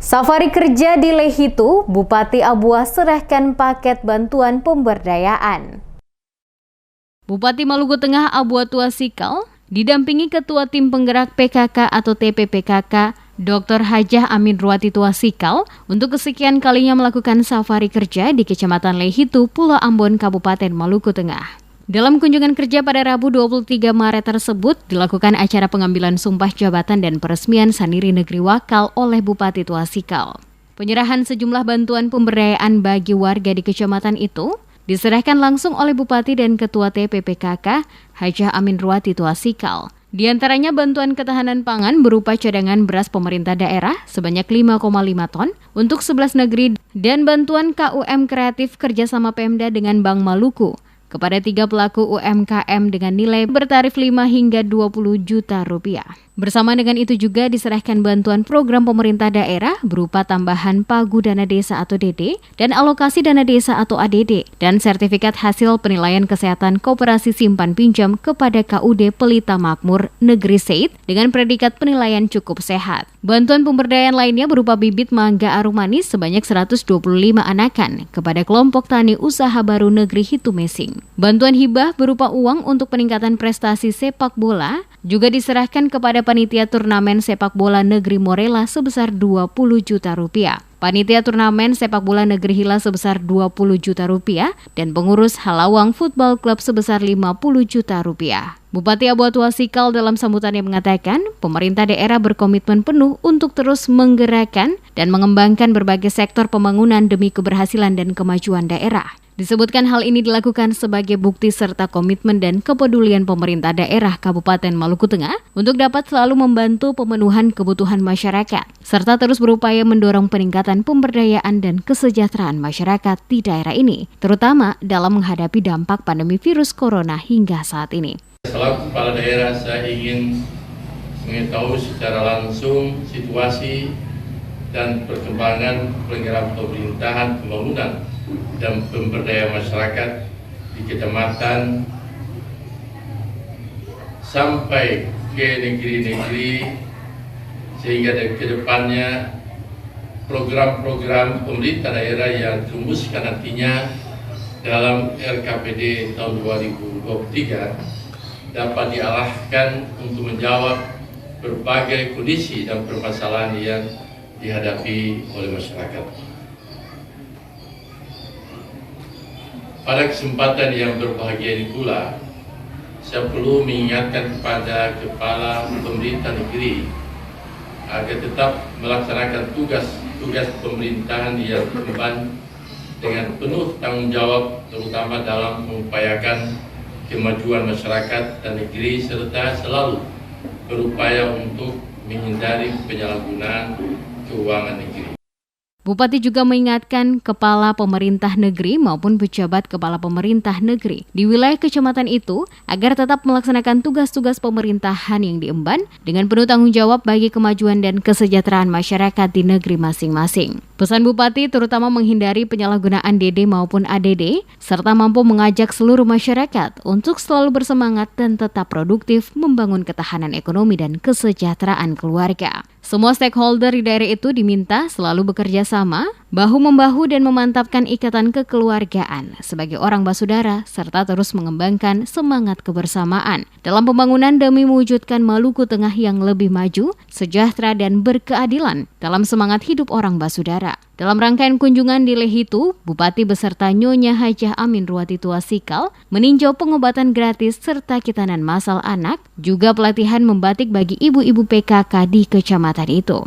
Safari kerja di Lehitu, Bupati Abua serahkan paket bantuan pemberdayaan. Bupati Maluku Tengah Abua Tuasikal didampingi Ketua Tim Penggerak PKK atau TPPKK, Dr. Hajah Aminruwati Tuasikal untuk kesekian kalinya melakukan safari kerja di Kecamatan Lehitu, Pulau Ambon, Kabupaten Maluku Tengah. Dalam kunjungan kerja pada Rabu 23 Maret tersebut, dilakukan acara pengambilan sumpah jabatan dan peresmian Saniri Negeri Wakal oleh Bupati Tuasikal. Penyerahan sejumlah bantuan pemberdayaan bagi warga di kecamatan itu diserahkan langsung oleh Bupati dan Ketua TPPKK, Hajah Aminruwati Tuasikal. Di antaranya bantuan ketahanan pangan berupa cadangan beras pemerintah daerah sebanyak 5,5 ton untuk 11 negeri dan bantuan KUM kreatif kerjasama Pemda dengan Bank Maluku kepada 3 pelaku UMKM dengan nilai bertarif 5 hingga 20 juta rupiah. Bersama dengan itu juga diserahkan bantuan program pemerintah daerah berupa tambahan pagu dana desa atau DD dan alokasi dana desa atau ADD dan sertifikat hasil penilaian kesehatan koperasi simpan pinjam kepada KUD Pelita Makmur Negeri Said dengan predikat penilaian cukup sehat. Bantuan pemberdayaan lainnya berupa bibit mangga arum manis sebanyak 125 anakan kepada kelompok tani usaha baru negeri Hitumesing. Bantuan hibah berupa uang untuk peningkatan prestasi sepak bola juga diserahkan kepada panitia turnamen sepak bola negeri Morela sebesar 20 juta rupiah. Panitia turnamen sepak bola negeri Hila sebesar 20 juta rupiah dan pengurus Halawang Football Club sebesar 50 juta rupiah. Bupati Abua Tuasikal dalam sambutannya mengatakan, pemerintah daerah berkomitmen penuh untuk terus menggerakkan dan mengembangkan berbagai sektor pembangunan demi keberhasilan dan kemajuan daerah. Disebutkan hal ini dilakukan sebagai bukti serta komitmen dan kepedulian pemerintah daerah Kabupaten Maluku Tengah untuk dapat selalu membantu pemenuhan kebutuhan masyarakat, serta terus berupaya mendorong peningkatan pemberdayaan dan kesejahteraan masyarakat di daerah ini, terutama dalam menghadapi dampak pandemi virus corona hingga saat ini. Selaku Kepala Daerah, saya ingin mengetahui secara langsung situasi dan perkembangan penyelenggaraan pemerintahan pembangunan dan pemberdayaan masyarakat di kecamatan sampai ke negeri-negeri sehingga ke depannya program-program pemerintah daerah yang dirumuskan nantinya dalam RKPD tahun 2023 dapat diarahkan untuk menjawab berbagai kondisi dan permasalahan yang dihadapi oleh masyarakat. Pada kesempatan yang berbahagia ini pula, saya perlu mengingatkan kepada Kepala Pemerintah Negeri agar tetap melaksanakan tugas pemerintahan yang diemban dengan penuh tanggung jawab, terutama dalam mengupayakan kemajuan masyarakat dan negeri serta selalu berupaya untuk menghindari penyalahgunaan keuangan negeri. Bupati juga mengingatkan kepala pemerintah negeri maupun pejabat kepala pemerintah negeri di wilayah kecamatan itu agar tetap melaksanakan tugas-tugas pemerintahan yang diemban dengan penuh tanggung jawab bagi kemajuan dan kesejahteraan masyarakat di negeri masing-masing. Pesan Bupati terutama menghindari penyalahgunaan DD maupun ADD serta mampu mengajak seluruh masyarakat untuk selalu bersemangat dan tetap produktif membangun ketahanan ekonomi dan kesejahteraan keluarga. Semua stakeholder di daerah itu diminta selalu bekerja sama, bahu-membahu dan memantapkan ikatan kekeluargaan sebagai orang basudara serta terus mengembangkan semangat kebersamaan dalam pembangunan demi mewujudkan Maluku Tengah yang lebih maju, sejahtera dan berkeadilan dalam semangat hidup orang basudara. Dalam rangkaian kunjungan di Lehitu, Bupati beserta Nyonya Hajah Aminruwati Tuasikal meninjau pengobatan gratis serta kitanan masal anak, juga pelatihan membatik bagi ibu-ibu PKK di kecamatan itu.